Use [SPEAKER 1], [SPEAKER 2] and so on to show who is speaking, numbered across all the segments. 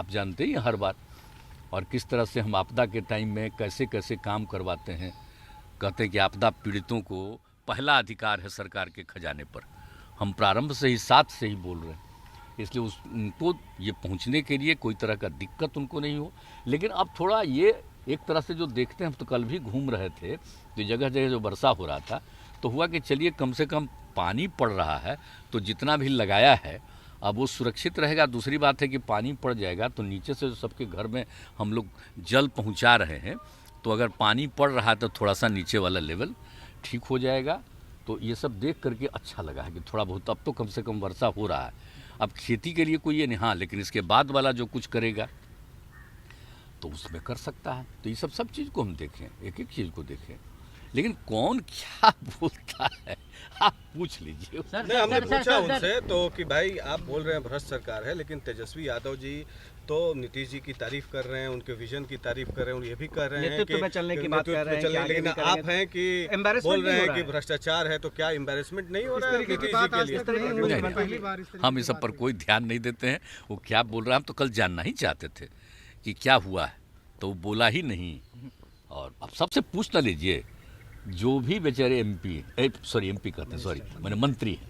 [SPEAKER 1] आप जानते ही हैं हर बार, और किस तरह से हम आपदा के टाइम में कैसे कैसे काम करवाते हैं। कहते हैं कि आपदा पीड़ितों को पहला अधिकार है सरकार के खजाने पर। हम प्रारंभ से ही साथ से ही बोल रहे हैं, इसलिए उनको ये पहुंचने के लिए कोई तरह का दिक्कत उनको नहीं हो। लेकिन अब थोड़ा ये एक तरह से जो देखते हैं, हम तो कल भी घूम रहे थे तो जगह जगह जो वर्षा हो रहा था तो हुआ कि चलिए कम से कम पानी पड़ रहा है तो जितना भी लगाया है अब वो सुरक्षित रहेगा। दूसरी बात है कि पानी पड़ जाएगा तो नीचे से सबके घर में हम लोग जल पहुंचा रहे हैं, तो अगर पानी पड़ रहा है तो थोड़ा सा नीचे वाला लेवल ठीक हो जाएगा। तो ये सब देख करके अच्छा लगा है कि थोड़ा बहुत अब तो कम से कम वर्षा हो रहा है। अब खेती के लिए कोई ये नहीं, हाँ, लेकिन इसके बाद वाला जो कुछ करेगा तो उसमें कर सकता है। तो ये सब चीज़ को हम देखें, एक एक चीज़ को देखें, लेकिन कौन क्या बोलता है आप पूछ लीजिए।
[SPEAKER 2] नहीं, हमने पूछा उनसे तो कि भाई आप बोल रहे हैं भ्रष्ट सरकार है, लेकिन तेजस्वी यादव जी तो नीतीश जी की तारीफ कर रहे हैं, उनके विजन की तारीफ कर रहे हैं, ये भी कर रहे हैं कि
[SPEAKER 3] में चलने की बात कर रहे हैं,
[SPEAKER 2] लेकिन आप हैं कि बोल रहे हैं कि भ्रष्टाचार है, तो क्या एम्बेरसमेंट नहीं हो रहा है नीतीश जी के लिए?
[SPEAKER 1] हम इस सब पर कोई ध्यान नहीं देते हैं। वो क्या बोल रहा है हम तो कल जानना ही चाहते थे कि क्या हुआ है, तो वो बोला ही नहीं। और अब सबसे पूछ ना लीजिए, जो भी बेचारे एमपी करते हैं, सॉरी मैंने मंत्री हैं,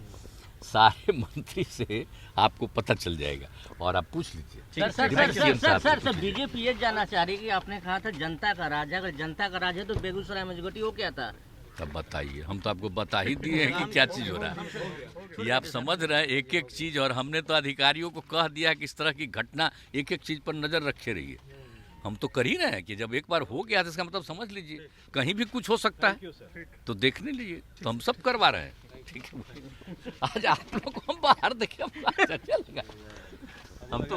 [SPEAKER 1] सारे मंत्री से आपको पता चल जाएगा और आप पूछ लीजिए।
[SPEAKER 4] सर बीजेपी ये जानना चाह रही है कि आपने कहा था जनता का राज है, अगर जनता का राज है तो बेगूसराय मेजोरिटी वो क्या था?
[SPEAKER 1] तब बताइए, हम तो आपको बता ही दिए हैं कि क्या चीज़ हो रहा है। ये आप समझ रहे हैं एक एक चीज़, और हमने तो अधिकारियों को कह दिया कि इस तरह की घटना एक एक चीज़ पर नज़र रखे रहिए। हम तो कर ही रहे हैं कि जब एक बार हो गया तो इसका मतलब समझ लीजिए कहीं भी कुछ हो सकता है, तो देखने लीजिए। तो हम सब करवा रहे हैं, ठीक है। आज आप लोग को हम बाहर देखे अच्छा लगा। हम तो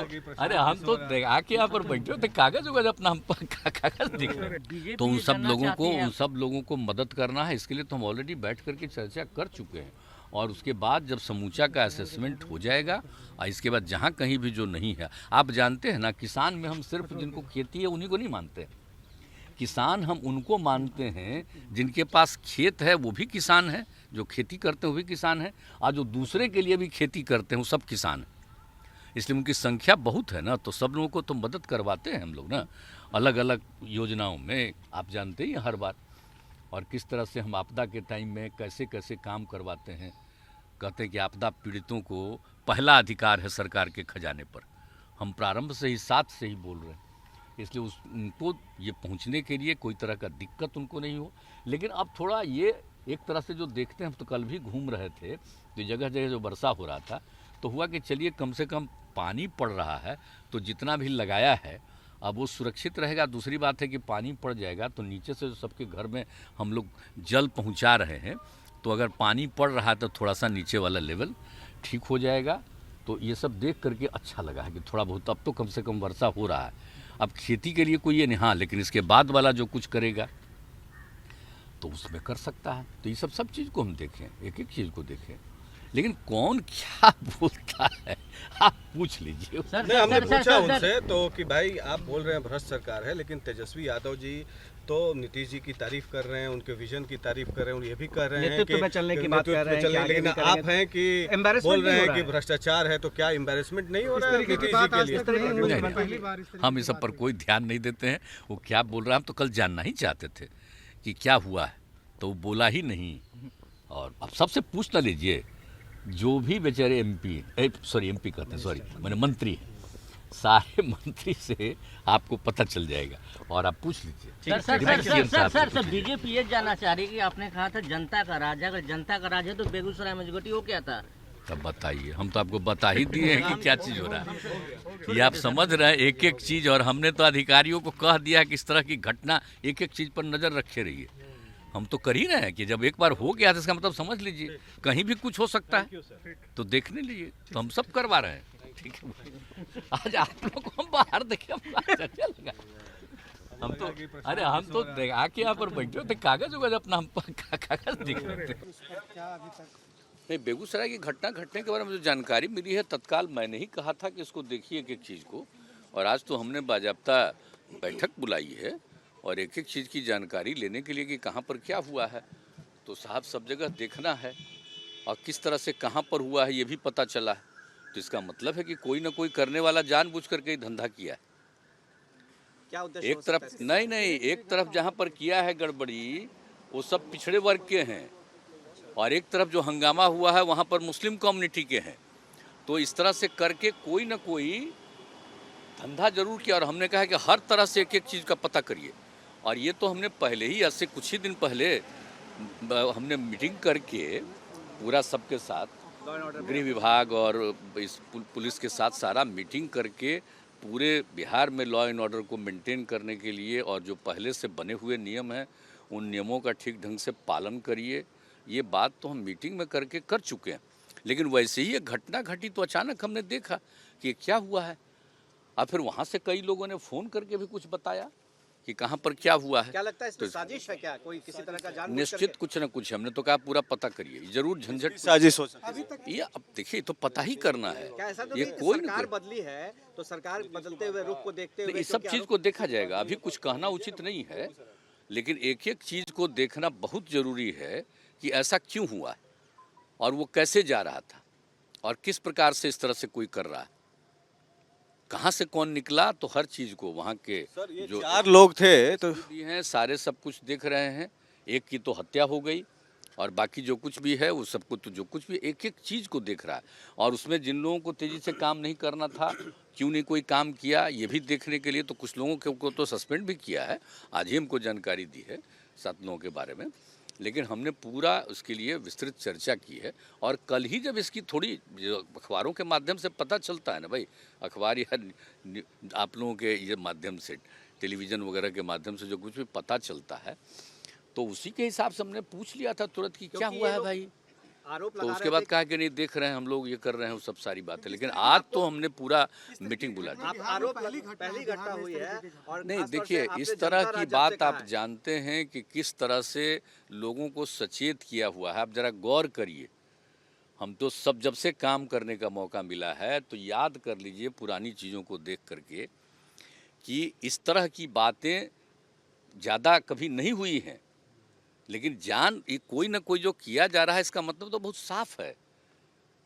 [SPEAKER 1] आके यहाँ पर बैठे होते, कागज उगज अपना हम कागज दिख रहे। तो उन सब लोगों को मदद करना है, इसके लिए तो हम ऑलरेडी बैठ करके चर्चा कर चुके हैं। और उसके बाद जब समूचा का असेसमेंट हो जाएगा और इसके बाद जहाँ कहीं भी जो नहीं है, आप जानते हैं ना, किसान में हम सिर्फ जिनको खेती है उन्हीं को नहीं मानते। किसान हम उनको मानते हैं जिनके पास खेत है, वो भी किसान है, जो खेती करते हैं वो भी किसान है, और जो दूसरे के लिए भी खेती करते हैं वो सब किसान हैं। इसलिए उनकी संख्या बहुत है ना, तो सब लोगों को तो मदद करवाते हैं हम लोग ना, अलग अलग योजनाओं में। आप जानते ही हैं हर बार, और किस तरह से हम आपदा के टाइम में कैसे कैसे काम करवाते हैं। कहते हैं कि आपदा पीड़ितों को पहला अधिकार है सरकार के खजाने पर। हम प्रारंभ से ही साथ से ही बोल रहे हैं, इसलिए उनको ये पहुंचने के लिए कोई तरह का दिक्कत उनको नहीं हो। लेकिन अब थोड़ा ये एक तरह से जो देखते हैं, हम तो कल भी घूम रहे थे तो जगह जगह जो वर्षा हो रहा था तो हुआ कि चलिए कम से कम पानी पड़ रहा है तो जितना भी लगाया है अब वो सुरक्षित रहेगा। दूसरी बात है कि पानी पड़ जाएगा तो नीचे से सबके घर में हम लोग जल पहुंचा रहे हैं, तो अगर पानी पड़ रहा है तो थोड़ा सा नीचे वाला लेवल ठीक हो जाएगा। तो ये सब देख करके अच्छा लगा है कि थोड़ा बहुत अब तो कम से कम वर्षा हो रहा है। अब खेती के लिए कोई ये नहीं, हाँ, लेकिन इसके बाद वाला जो कुछ करेगा तो उसमें कर सकता है। तो ये सब चीज़ को हम देखें, एक एक चीज़ को देखें, लेकिन कौन क्या बोलता है आप पूछ लीजिए।
[SPEAKER 2] नहीं, हमने पूछा उनसे तो कि भाई आप बोल रहे हैं भ्रष्ट सरकार है, लेकिन तेजस्वी यादव जी तो नीतीश जी की तारीफ कर रहे हैं, उनके विजन की तारीफ कर रहे हैं, ये भी कर रहे हैं कि
[SPEAKER 3] में चलने की बात कर रहे हैं,
[SPEAKER 2] लेकिन आप हैं कि बोल रहे हैं कि भ्रष्टाचार है, तो क्या एम्बेरसमेंट नहीं हो रहा है नीतीश जी के लिए?
[SPEAKER 1] हम इस सब पर कोई ध्यान नहीं देते हैं। वो क्या बोल रहा है हम तो कल जानना ही चाहते थे कि क्या हुआ है, तो वो बोला ही नहीं। और अब सबसे पूछ ना लीजिए, जो भी बेचारे एमपी करते हैं, सॉरी मैंने मंत्री हैं, सारे मंत्री से आपको पता चल जाएगा और आप पूछ लीजिए।
[SPEAKER 4] सर बीजेपी ये जानना चाह रही है कि आपने कहा था जनता का राज है, अगर जनता का राज है तो बेगूसराय मेजोरिटी वो क्या था?
[SPEAKER 1] तब बताइए, हम तो आपको बता ही दिए हैं कि क्या चीज़ हो रहा है। ये आप समझ रहे हैं एक एक चीज़, और हमने तो अधिकारियों को कह दिया कि इस तरह की घटना एक एक चीज़ पर नज़र रखे रहिए। हम तो कर ही रहे हैं कि जब एक बार हो गया तो इसका मतलब समझ लीजिए कहीं भी कुछ हो सकता है, तो देखने लीजिए। तो हम सब करवा रहे हैं, ठीक है। आज आप लोग को हम बाहर देखे अच्छा लगा। हम तो आके यहाँ पर बैठे होते, कागज उगज अपना हम कागज दिख रहे थे। नहीं, बेगूसराय की घटना घटने के बारे में जो जानकारी मिली है, तत्काल मैंने ही कहा था कि इसको देखिए एक एक चीज़ को, और आज तो हमने बाजाब्ता बैठक बुलाई है और एक एक चीज़ की जानकारी लेने के लिए कि कहाँ पर क्या हुआ है। तो साहब सब जगह देखना है और किस तरह से कहाँ पर हुआ है ये भी पता चला है। तो इसका मतलब है कि कोई ना कोई करने वाला जानबूझ करके ही धंधा किया है।
[SPEAKER 3] क्या उद्देश्य
[SPEAKER 1] एक
[SPEAKER 3] हो सकता
[SPEAKER 1] तरफ
[SPEAKER 3] है?
[SPEAKER 1] नहीं, एक तरफ जहाँ पर किया है गड़बड़ी वो सब पिछड़े वर्ग के हैं, और एक तरफ जो हंगामा हुआ है वहाँ पर मुस्लिम कम्युनिटी के हैं। तो इस तरह से करके कोई ना कोई धंधा जरूर किया, और हमने कहा कि हर तरह से एक एक चीज़ का पता करिए। और ये तो हमने पहले ही, आज से कुछ ही दिन पहले हमने मीटिंग करके पूरा सबके साथ, गृह विभाग और इस पुलिस के साथ सारा मीटिंग करके पूरे बिहार में लॉ एंड ऑर्डर को मेंटेन करने के लिए, और जो पहले से बने हुए नियम हैं उन नियमों का ठीक ढंग से पालन करिए। ये बात तो हम मीटिंग में करके कर चुके हैं, लेकिन वैसे ही एक घटना घटी तो अचानक हमने देखा कि ये क्या हुआ है। और फिर वहाँ से कई लोगों ने फ़ोन करके भी कुछ बताया कि कहाँ पर क्या हुआ है।
[SPEAKER 3] क्या लगता है इसमें
[SPEAKER 1] तो
[SPEAKER 3] साजिश है क्या? कोई किसी तरह का जानबूझ
[SPEAKER 1] निश्चित कुछ न कुछ, हमने तो कहा पूरा पता करिए, जरूर झंझट
[SPEAKER 2] साजिश हो सकती है।
[SPEAKER 1] ये अब देखिए तो पता ही करना है।
[SPEAKER 3] क्या ऐसा तो
[SPEAKER 1] ये
[SPEAKER 3] नहीं कि
[SPEAKER 1] कोई न
[SPEAKER 3] सरकार
[SPEAKER 1] कोई,
[SPEAKER 3] बदली है तो सरकार बदलते हुए रुख को देखते हुए
[SPEAKER 1] इस सब चीज़ को देखा जाएगा, अभी कुछ कहना उचित नहीं है, लेकिन एक एक चीज़ को देखना बहुत ज़रूरी है कि ऐसा क्यों हुआ है और वो कैसे जा रहा था और किस प्रकार से इस तरह से कोई कर रहा है, कहाँ से कौन निकला। तो हर चीज़ को वहाँ के जो
[SPEAKER 2] 4 लोग थे तो
[SPEAKER 1] भी हैं सारे सब कुछ देख रहे हैं। एक की तो हत्या हो गई और बाकी जो कुछ भी है वो सबको, तो जो कुछ भी एक एक चीज़ को देख रहा है, और उसमें जिन लोगों को तेज़ी से काम नहीं करना था, क्यों नहीं कोई काम किया, ये भी देखने के लिए तो कुछ लोगों को तो सस्पेंड भी किया है। आज ही हमको जानकारी दी है 7 लोगों के बारे में, लेकिन हमने पूरा उसके लिए विस्तृत चर्चा की है। और कल ही जब इसकी थोड़ी जो अखबारों के माध्यम से पता चलता है ना भाई, अखबार या आप लोगों के ये माध्यम से, टेलीविज़न वगैरह के माध्यम से जो कुछ भी पता चलता है, तो उसी के हिसाब से हमने पूछ लिया था तुरंत कि क्या हुआ है भाई।
[SPEAKER 3] आरोप
[SPEAKER 1] तो
[SPEAKER 3] लगा
[SPEAKER 1] उसके
[SPEAKER 3] रहे
[SPEAKER 1] बाद
[SPEAKER 3] थे
[SPEAKER 1] कहा कि नहीं देख रहे हैं हम लोग, ये कर रहे हैं, वो सब सारी बात है। लेकिन आज तो हमने पूरा मीटिंग बुला दी।
[SPEAKER 3] आप आरोप पहली घटना हुई है और
[SPEAKER 1] नहीं
[SPEAKER 3] खास तौर
[SPEAKER 1] देखिए,
[SPEAKER 3] से आपने
[SPEAKER 1] इस तरह
[SPEAKER 3] जनता
[SPEAKER 1] की
[SPEAKER 3] राज जब
[SPEAKER 1] बात
[SPEAKER 3] से कहा
[SPEAKER 1] आप
[SPEAKER 3] है।
[SPEAKER 1] जानते हैं कि किस तरह से लोगों को सचेत किया हुआ है। आप जरा गौर करिए, हम तो सब जब से काम करने का मौका मिला है तो याद कर लीजिए पुरानी चीज़ों को देख करके कि इस तरह की बातें ज़्यादा कभी नहीं हुई हैं। लेकिन ये कोई ना कोई जो किया जा रहा है, इसका मतलब तो बहुत साफ है।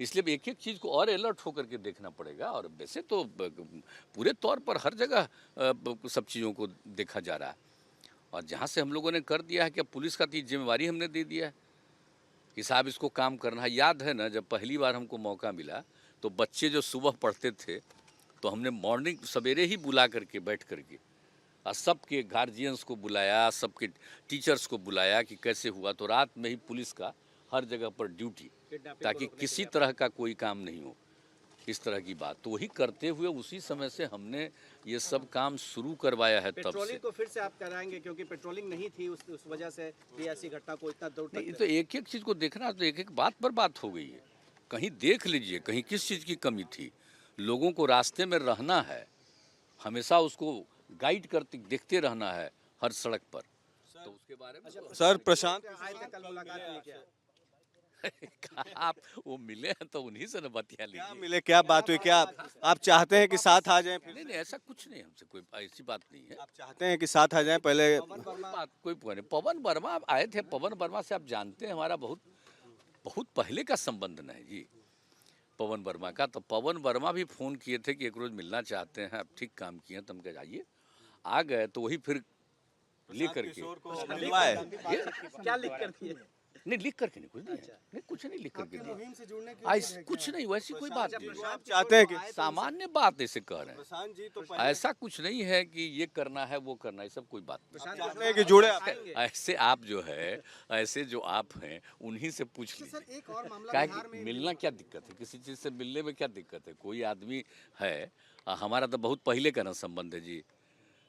[SPEAKER 1] इसलिए एक एक चीज़ को और अलर्ट होकर के देखना पड़ेगा। और वैसे तो पूरे तौर पर हर जगह सब चीज़ों को देखा जा रहा है, और जहाँ से हम लोगों ने कर दिया है कि अब पुलिस का तो जिम्मेवारी हमने दे दिया है कि साहब इसको काम करना है। याद है ना, जब पहली बार हमको मौका मिला तो बच्चे जो सुबह पढ़ते थे तो हमने मॉर्निंग सवेरे ही बुला करके बैठ करके और सबके गार्जियंस को बुलाया, सबके टीचर्स को बुलाया कि कैसे हुआ। तो रात में ही पुलिस का हर जगह पर ड्यूटी, ताकि किसी तरह का कोई काम नहीं हो, इस तरह की बात। तो वही करते हुए उसी समय से हमने ये सब काम शुरू करवाया है। तब से
[SPEAKER 3] पेट्रोलिंग को फिर से आप कराएंगे क्योंकि पेट्रोलिंग नहीं थी उस वजह से ये ऐसी घटना को इतना दूर
[SPEAKER 1] नहीं,
[SPEAKER 3] तक
[SPEAKER 1] तो एक एक चीज़ को देखना, तो एक एक बात पर बात हो गई है। कहीं देख लीजिए कहीं किस चीज़ की कमी थी। लोगों को रास्ते में रहना है, हमेशा उसको गाइड करते देखते रहना है हर सड़क पर। तो उसके बारे में
[SPEAKER 2] सर प्रशांत
[SPEAKER 3] आए थे कल मुलाकात नहीं किया।
[SPEAKER 1] आप वो मिले हैं तो उन्हीं से न बतिया
[SPEAKER 2] क्या
[SPEAKER 1] लीजिए।
[SPEAKER 2] मिले, क्या बात हुई, क्या आप चाहते हैं कि साथ आ जाएं? फिर
[SPEAKER 1] नहीं नहीं, ऐसा कुछ नहीं, हमसे कोई ऐसी बात नहीं है।
[SPEAKER 2] आप चाहते हैं कि साथ आ जाएं? पहले
[SPEAKER 1] कोई नहीं। पवन वर्मा आप आए थे, पवन वर्मा से आप जानते हैं हमारा बहुत बहुत पहले का संबंध है जी पवन वर्मा का। तो पवन वर्मा भी फ़ोन किए थे कि एक रोज़ मिलना चाहते हैं, आप ठीक काम किए हैं, तुम कह जाइए। आ गए तो वही फिर लिख करके
[SPEAKER 2] मिलवाए।
[SPEAKER 3] क्या लिख कर दिए?
[SPEAKER 1] नहीं, लिख करके नहीं, कुछ नहीं है। नहीं, कुछ नहीं लिख करके दिया, कुछ नहीं, वैसी कोई बात नहीं।
[SPEAKER 2] आप चाहते हैं कि
[SPEAKER 1] सामान्य बात ऐसे कह रहे हैं,
[SPEAKER 2] प्रशांत जी तो
[SPEAKER 1] ऐसा कुछ नहीं है कि ये करना है वो करना है, सब कोई बात नहीं।
[SPEAKER 2] चाहते हैं कि जुड़े आप।
[SPEAKER 1] ऐसे आप जो है, ऐसे जो आप हैं उन्हीं से पूछ लीजिए। क्या कि मिलना क्या दिक्कत है, किसी चीज़ से मिलने में क्या दिक्कत है। कोई आदमी है, हमारा तो बहुत पहले का ना संबंध है जी,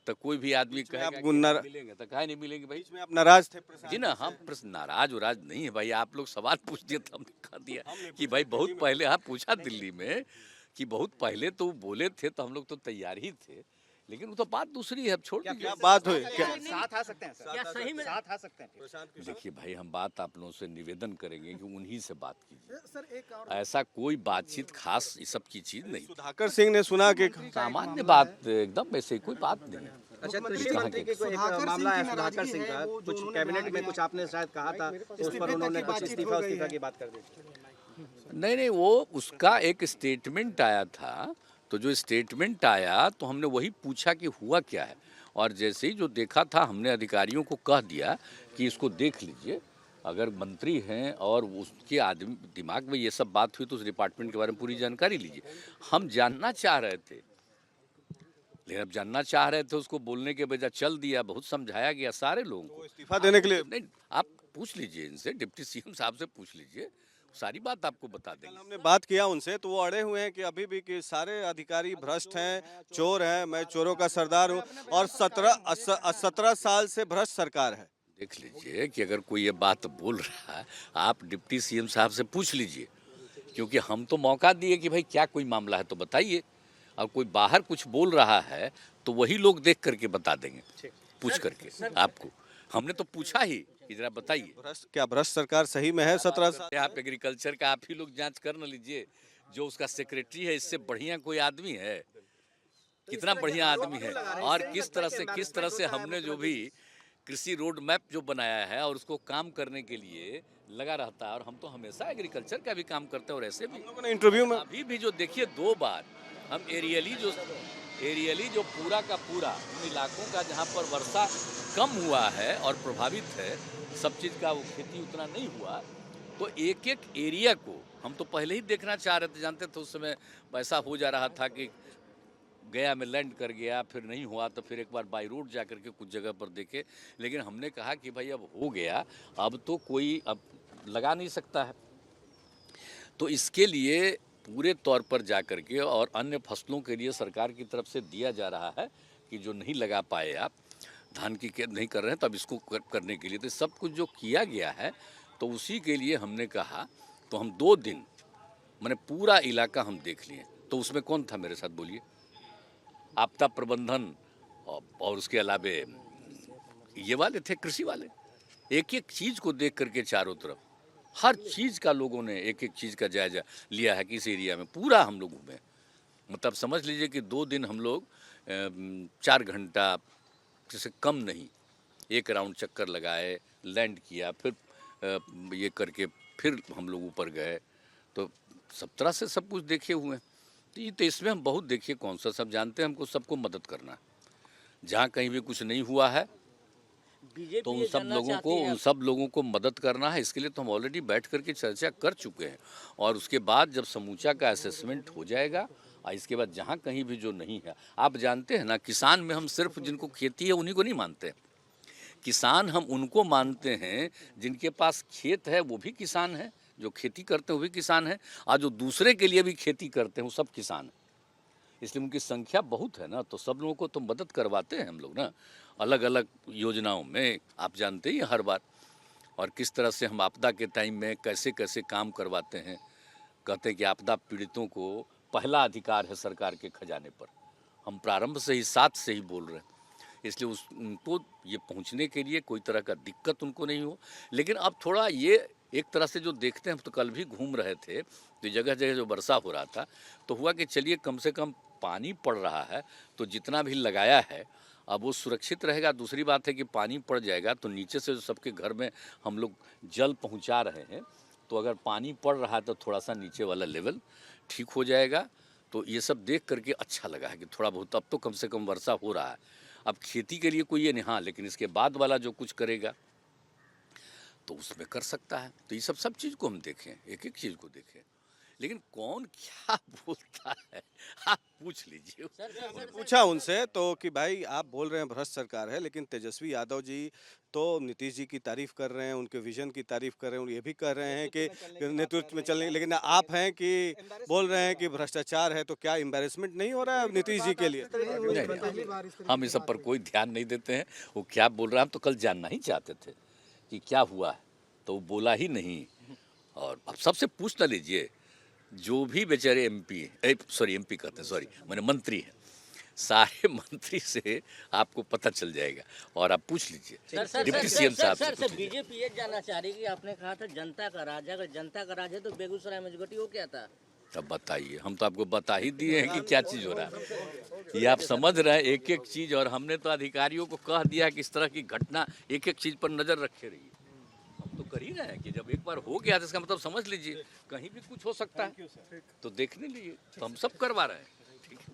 [SPEAKER 1] तो कोई भी आदमी कहेगा कि मिलेंगे तो काहे नहीं मिलेंगे भाई।
[SPEAKER 2] बीच में आप नाराज थे प्रशांत
[SPEAKER 1] जी ना, हम नाराज उराज नहीं है भाई। आप लोग सवाल पूछ दिए तो हमने कहा दिया कि भाई बहुत पहले, हाँ पूछा दिल्ली में कि बहुत पहले तो बोले थे, तो हम लोग तो तैयार ही थे, लेकिन वो तो बात दूसरी है। अब छोड़ दीजिए।
[SPEAKER 2] क्या बात हुई, क्या
[SPEAKER 3] साथ आ सकते हैं सर?
[SPEAKER 4] क्या सही में
[SPEAKER 3] साथ आ सकते हैं?
[SPEAKER 1] देखिए भाई, हम बात आप लोगों से निवेदन करेंगे कि उन्हीं से बात कीजिए। ऐसा कोई बातचीत खास इस सब की चीज़ नहीं।
[SPEAKER 2] सुधाकर सिंह ने सुना कि
[SPEAKER 1] सामान्य बात, एकदम वैसे कोई बात नहीं है।
[SPEAKER 3] अच्छा, कृषि मंत्री की कोई एक मामला है सुधाकर सिंह का, कुछ कैबिनेट में कुछ आपने शायद कहा था, उस पर उन्होंने कुछ इस्तीफा की बात कर दी।
[SPEAKER 1] नहीं, वो उसका एक स्टेटमेंट आया था, तो जो स्टेटमेंट आया तो हमने वही पूछा कि हुआ क्या है, और जैसे ही जो देखा था हमने अधिकारियों को कह दिया कि इसको देख लीजिए, अगर मंत्री हैं और उसके आदमी दिमाग में ये सब बात हुई तो उस डिपार्टमेंट के बारे में पूरी जानकारी लीजिए। हम जानना चाह रहे थे, लेकिन अब जानना चाह रहे थे, उसको बोलने के बजाय चल दिया, बहुत समझाया गया सारे लोगों को।
[SPEAKER 2] इस्तीफा देने के लिए
[SPEAKER 1] नहीं, आप पूछ लीजिए इनसे, डिप्टी सीएम साहब से पूछ लीजिए, सारी बात आपको बता
[SPEAKER 2] कल
[SPEAKER 1] देंगे।
[SPEAKER 2] हमने बात किया उनसे तो वो अड़े हुए हैं कि अभी भी कि सारे अधिकारी भ्रष्ट हैं, चोर हैं, मैं चोरों का सरदार हूं, और 17 साल से भ्रष्ट सरकार है।
[SPEAKER 1] देख लीजिए कि अगर कोई ये बात बोल रहा है, आप डिप्टी सीएम साहब से पूछ लीजिए, क्योंकि हम तो मौका दिए कि भाई क्या कोई मामला है तो बताइए, और कोई बाहर कुछ बोल रहा है तो वही लोग देख करके बता देंगे, पूछ करके आपको। हमने तो पूछा ही कि जरा बताइए।
[SPEAKER 2] क्या भ्रष्ट सरकार सही में है 17 साल?
[SPEAKER 1] आप एग्रीकल्चर का आप ही लोग जांच कर न लीजिए, जो उसका सेक्रेटरी है इससे बढ़िया कोई आदमी है, कितना बढ़िया आदमी है, और किस तरह से हमने जो भी कृषि रोड मैप जो बनाया है और उसको काम करने के लिए लगा रहता है, और हम तो हमेशा एग्रीकल्चर का भी काम करते हैं, और ऐसे भी
[SPEAKER 2] लोगों ने इंटरव्यू में
[SPEAKER 1] अभी भी जो देखिए 2 बार हम एरियली जो पूरा का पूरा उन इलाकों का जहाँ पर वर्षा कम हुआ है और प्रभावित है, सब चीज़ का वो खेती उतना नहीं हुआ, तो एक एक एरिया को हम तो पहले ही देखना चाह रहे थे। जानते थे उस समय ऐसा हो जा रहा था कि गया में लैंड कर गया, फिर नहीं हुआ तो फिर एक बार बाई रोड जा करके कुछ जगह पर देखे, लेकिन हमने कहा कि भाई अब हो गया, अब तो कोई अब लगा नहीं सकता है, तो इसके लिए पूरे तौर पर जा करके और अन्य फसलों के लिए सरकार की तरफ से दिया जा रहा है कि जो नहीं लगा पाए आप धान की नहीं कर रहे हैं, तो अब इसको करने के लिए तो सब कुछ जो किया गया है, तो उसी के लिए हमने कहा, तो हम 2 दिन मैंने पूरा इलाका हम देख लिए। तो उसमें कौन था मेरे साथ बोलिए? आपदा प्रबंधन और उसके अलावे ये वाले थे, कृषि वाले, एक एक चीज़ को देख करके चारों तरफ हर चीज़ का लोगों ने एक एक चीज़ का जायजा लिया है कि इस एरिया में पूरा हम लोग घूमे। मतलब समझ लीजिए कि 2 दिन हम लोग 4 घंटा से कम नहीं, एक राउंड चक्कर लगाए, लैंड किया, फिर ये करके फिर हम लोग ऊपर गए, तो सब तरह से सब कुछ देखे हुए हैं। तो इसमें हम बहुत देखिए कौन सा सब जानते हैं, हमको सबको मदद करना है, जहाँ कहीं भी कुछ नहीं हुआ है तो उन सब लोगों को मदद करना है। इसके लिए तो हम ऑलरेडी बैठ करके चर्चा कर चुके हैं, और उसके बाद जब समूचा का असेसमेंट हो जाएगा, और इसके बाद जहाँ कहीं भी जो नहीं है, आप जानते हैं ना, किसान में हम सिर्फ जिनको खेती है उन्हीं को नहीं मानते, किसान हम उनको मानते हैं जिनके पास खेत है वो भी किसान है, जो खेती करते हैं वो भी किसान है, और जो दूसरे के लिए भी खेती करते हैं वो सब किसान है। इसलिए उनकी संख्या बहुत है ना, तो सब लोगों को तो मदद करवाते हैं हम लोग ना, अलग अलग योजनाओं में, आप जानते ही हर बार, और किस तरह से हम आपदा के टाइम में कैसे कैसे काम करवाते हैं। कहते हैं कि आपदा पीड़ितों को पहला अधिकार है सरकार के खजाने पर, हम प्रारंभ से ही साथ से ही बोल रहे हैं, इसलिए उनको ये पहुंचने के लिए कोई तरह का दिक्कत उनको नहीं हो। लेकिन अब थोड़ा ये एक तरह से जो देखते हैं, तो कल भी घूम रहे थे तो जगह जगह जो वर्षा हो रहा था, तो हुआ कि चलिए कम से कम पानी पड़ रहा है, तो जितना भी लगाया है अब वो सुरक्षित रहेगा। दूसरी बात है कि पानी पड़ जाएगा तो नीचे से सबके घर में हम लोग जल पहुंचा रहे हैं, तो अगर पानी पड़ रहा है तो थोड़ा सा नीचे वाला लेवल ठीक हो जाएगा। तो ये सब देख करके अच्छा लगा है कि थोड़ा बहुत अब तो कम से कम वर्षा हो रहा है। अब खेती के लिए कोई ये नहीं, हाँ, लेकिन इसके बाद वाला जो कुछ करेगा तो उसमें कर सकता है। तो ये सब चीज़ को हम देखें, एक एक चीज़ को देखें, लेकिन कौन क्या बोलता है आप पूछ लीजिए।
[SPEAKER 2] पूछा उनसे तो कि भाई आप बोल रहे हैं भ्रष्ट सरकार है, लेकिन तेजस्वी यादव जी तो नीतीश जी की तारीफ कर रहे हैं, उनके विजन की तारीफ कर रहे हैं, और ये भी कह रहे हैं कि नेतृत्व में चलने, लेकिन आप हैं कि बोल रहे हैं कि भ्रष्टाचार है, तो क्या एम्बैरेसमेंट नहीं हो रहा है नीतीश जी के लिए?
[SPEAKER 1] नहीं, हम इस सब पर कोई ध्यान नहीं देते हैं, वो क्या बोल रहा है। हम तो कल जानना ही चाहते थे कि क्या हुआ है, तो वो बोला ही नहीं। और अब सबसे पूछ न लीजिए, जो भी बेचारे एमपी कहते हैं, सॉरी मैंने मंत्री हैं, सारे मंत्री से आपको पता चल जाएगा, और आप पूछ लीजिए डिप्टी सीएम साहब से।
[SPEAKER 4] बीजेपी ये जानना चाह रही है कि आपने कहा था जनता का राज है, अगर जनता का राज है तो बेगूसराय मजगटी हो क्या था?
[SPEAKER 1] तब बताइए, हम तो आपको बता ही दिए हैं कि क्या चीज़ हो रहा है। ये आप समझ रहे हैं एक एक चीज़, और हमने तो अधिकारियों को कह दिया कि इस तरह की घटना एक एक चीज़ पर नज़र रखे रहिए। हम तो कर ही रहे हैं कि जब एक बार हो गया तो इसका मतलब समझ लीजिए कहीं भी कुछ हो सकता है, तो देखने लीजिए, तो हम सब करवा रहे हैं। ठीक है,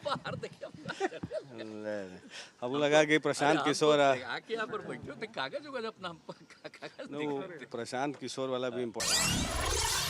[SPEAKER 1] बाहर देखिए,
[SPEAKER 2] अब लगा कि प्रशांत किशोर
[SPEAKER 1] आके यहाँ पर बैठे हो तो कागज होगा अपना, हम कागज
[SPEAKER 2] प्रशांत किशोर वाला भी इम्पोर्टेंट।